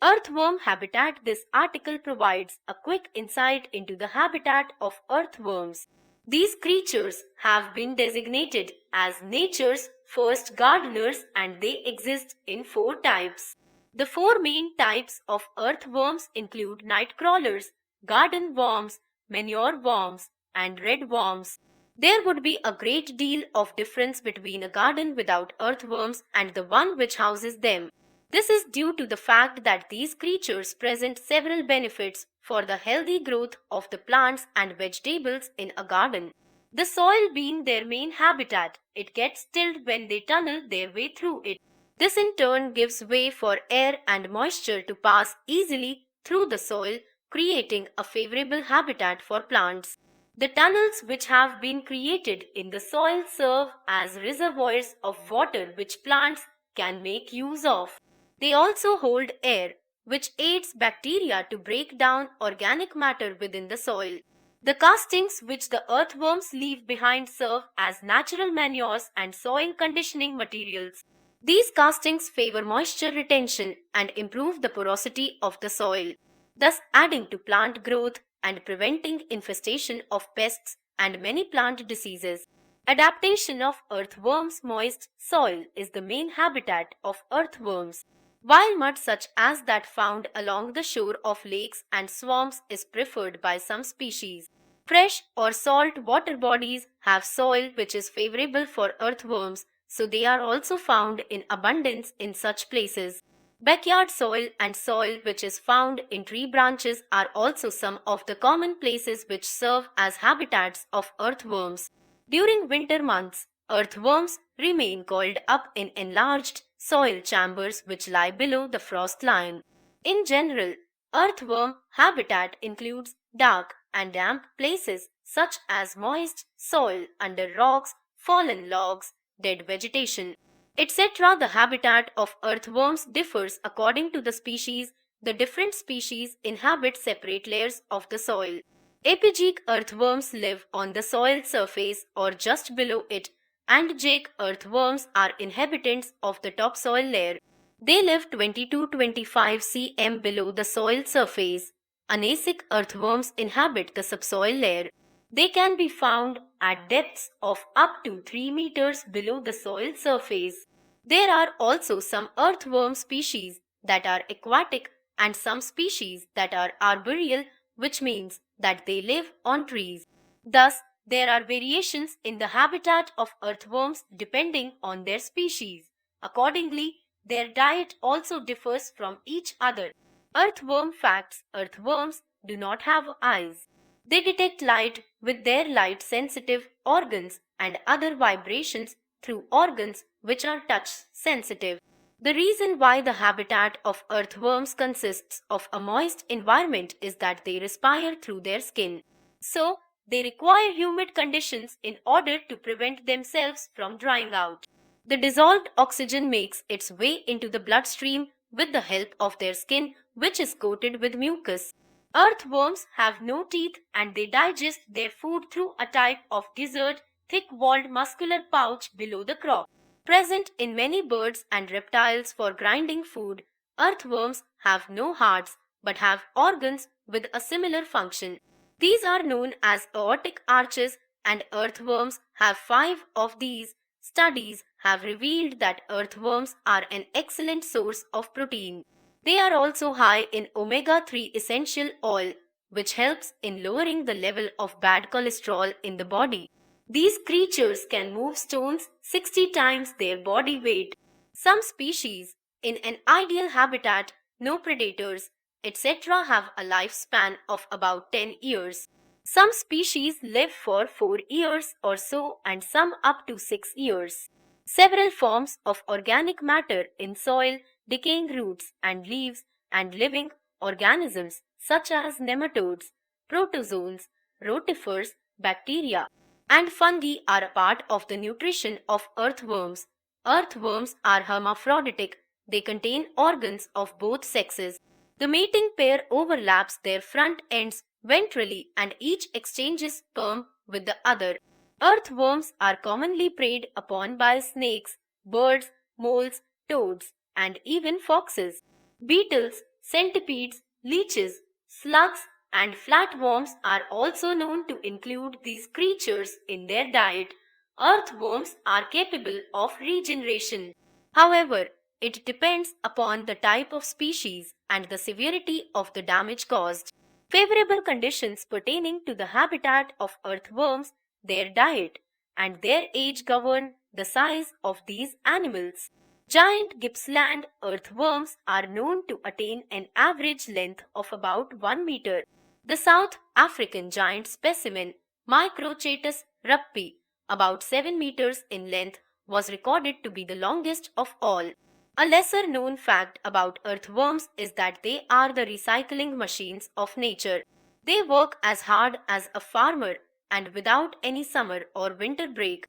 Earthworm habitat. This article provides a quick insight into the habitat of earthworms. These creatures have been designated as nature's first gardeners and they exist in four types. The four main types of earthworms include night crawlers, garden worms, manure worms, and red worms. There would be a great deal of difference between a garden without earthworms and the one which houses them. This is due to the fact that these creatures present several benefits for the healthy growth of the plants and vegetables in a garden. The soil being their main habitat, it gets tilled when they tunnel their way through it. This in turn gives way for air and moisture to pass easily through the soil, creating a favorable habitat for plants. The tunnels which have been created in the soil serve as reservoirs of water which plants can make use of. They also hold air, which aids bacteria to break down organic matter within the soil. The castings which the earthworms leave behind serve as natural manures and soil conditioning materials. These castings favor moisture retention and improve the porosity of the soil, thus adding to plant growth and preventing infestation of pests and many plant diseases. Adaptation of earthworms. Moist soil is the main habitat of earthworms, while mud such as that found along the shore of lakes and swamps is preferred by some species. Fresh or salt water bodies have soil which is favorable for earthworms, so they are also found in abundance in such places. Backyard soil and soil which is found in tree branches are also some of the common places which serve as habitats of earthworms. During winter months, earthworms remain coiled up in enlarged soil chambers which lie below the frost line. In general, earthworm habitat includes dark and damp places such as moist soil under rocks, fallen logs, dead vegetation, etc. The habitat of earthworms differs according to the species. The different species inhabit separate layers of the soil. Epigeic earthworms live on the soil surface or just below it, and geic earthworms are inhabitants of the topsoil layer. They live 20 to 25 cm below the soil surface. Anasic earthworms inhabit the subsoil layer. They can be found at depths of up to 3 meters below the soil surface. There are also some earthworm species that are aquatic and some species that are arboreal, which means that they live on trees. Thus, there are variations in the habitat of earthworms depending on their species. Accordingly, their diet also differs from each other. Earthworm facts. Earthworms do not have eyes. They detect light with their light-sensitive organs and other vibrations through organs which are touch-sensitive. The reason why the habitat of earthworms consists of a moist environment is that they respire through their skin. So, they require humid conditions in order to prevent themselves from drying out. The dissolved oxygen makes its way into the bloodstream with the help of their skin, which is coated with mucus. Earthworms have no teeth and they digest their food through a type of gizzard, thick-walled muscular pouch below the crop. Present in many birds and reptiles for grinding food, earthworms have no hearts but have organs with a similar function. These are known as aortic arches and earthworms have 5 of these. Studies have revealed that earthworms are an excellent source of protein. They are also high in omega-3 essential oil, which helps in lowering the level of bad cholesterol in the body. These creatures can move stones 60 times their body weight. Some species, in an ideal habitat, no predators, etc., have a lifespan of about 10 years. Some species live for 4 years or so and some up to 6 years. Several forms of organic matter in soil, decaying roots and leaves, and living organisms such as nematodes, protozoans, rotifers, bacteria, and fungi are a part of the nutrition of earthworms. Earthworms are hermaphroditic. They contain organs of both sexes. The mating pair overlaps their front ends ventrally and each exchanges sperm with the other. Earthworms are commonly preyed upon by snakes, birds, moles, toads, and even foxes. Beetles, Centipedes, leeches, slugs, and flatworms are also known to include these creatures in their diet. Earthworms are capable of regeneration. However, it depends upon the type of species and the severity of the damage caused. Favorable conditions pertaining to the habitat of earthworms, their diet, and their age govern the size of these animals. Giant Gippsland earthworms are known to attain an average length of about 1 meter. The South African giant specimen, Microchaetus ruppi, about 7 meters in length, was recorded to be the longest of all. A lesser known fact about earthworms is that they are the recycling machines of nature. They work as hard as a farmer and without any summer or winter break.